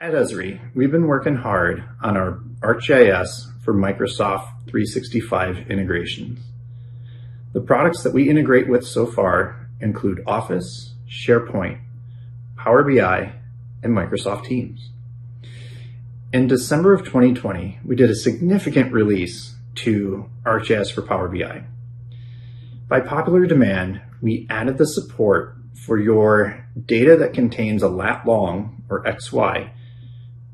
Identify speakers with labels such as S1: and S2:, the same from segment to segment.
S1: At Esri, we've been working hard on our Arcgis for Microsoft 365 integrations. The products that we integrate with so far include Office, SharePoint, Power BI, and Microsoft Teams. In December of 2020, we did a significant release to Arcgis for Power BI. By popular demand, we added the support for your data that contains a lat long, or XY,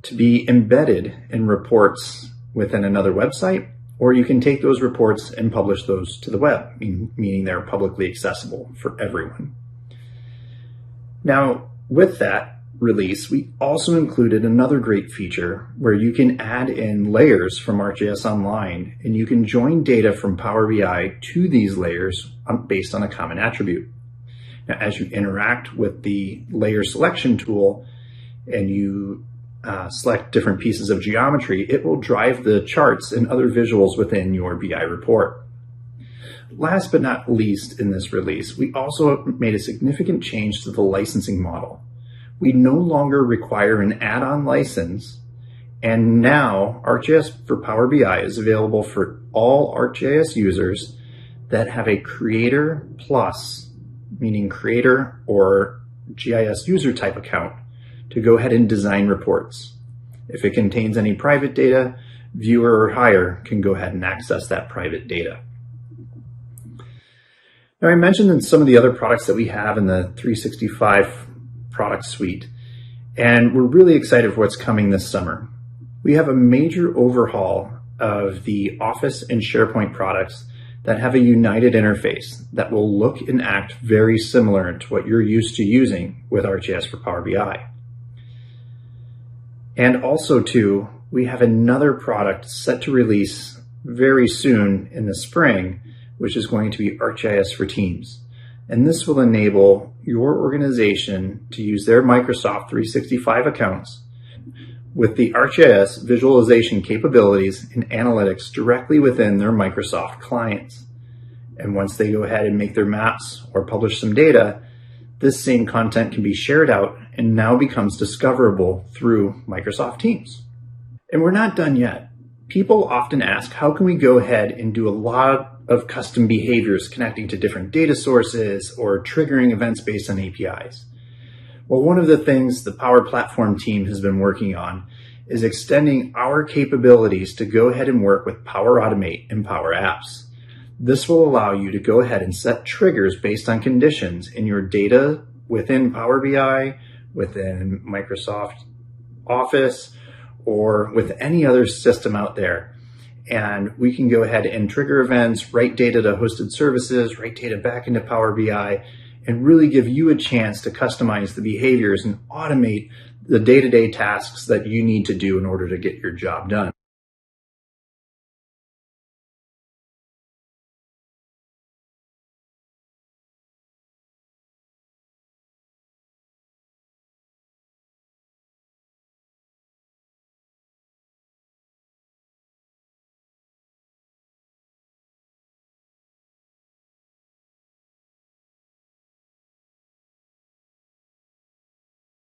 S1: to be embedded in reports within another website, or you can take those reports and publish those to the web, meaning they're publicly accessible for everyone. Now, with that release, we also included another great feature where you can add in layers from Arcgis Online, and you can join data from Power BI to these layers based on a common attribute. Now, as you interact with the layer selection tool and you select different pieces of geometry, it will drive the charts and other visuals within your BI report. Last but not least in this release, we also made a significant change to the licensing model. We no longer require an add-on license, and now Arcgis for Power BI is available for all Arcgis users that have a Creator Plus, meaning Creator or GIS user type account, to go ahead and design reports. If it contains any private data, viewer or higher can go ahead and access that private data. Now, I mentioned in some of the other products that we have in the 365 product suite, and we're really excited for what's coming this summer. We have a major overhaul of the Office and SharePoint products that have a united interface that will look and act very similar to what you're used to using with Arcgis for Power BI. And also too, we have another product set to release very soon in the spring, which is going to be Arcgis for Teams. And this will enable your organization to use their Microsoft 365 accounts with the Arcgis visualization capabilities and analytics directly within their Microsoft clients. And once they go ahead and make their maps or publish some data, this same content can be shared out and now becomes discoverable through Microsoft Teams. And we're not done yet. People often ask, how can we go ahead and do a lot of custom behaviors connecting to different data sources or triggering events based on APIs? Well, one of the things the Power Platform team has been working on is extending our capabilities to go ahead and work with Power Automate and Power Apps. This will allow you to go ahead and set triggers based on conditions in your data within Power BI, within Microsoft Office, or with any other system out there. And we can go ahead and trigger events, write data to hosted services, write data back into Power BI, and really give you a chance to customize the behaviors and automate the day-to-day tasks that you need to do in order to get your job done.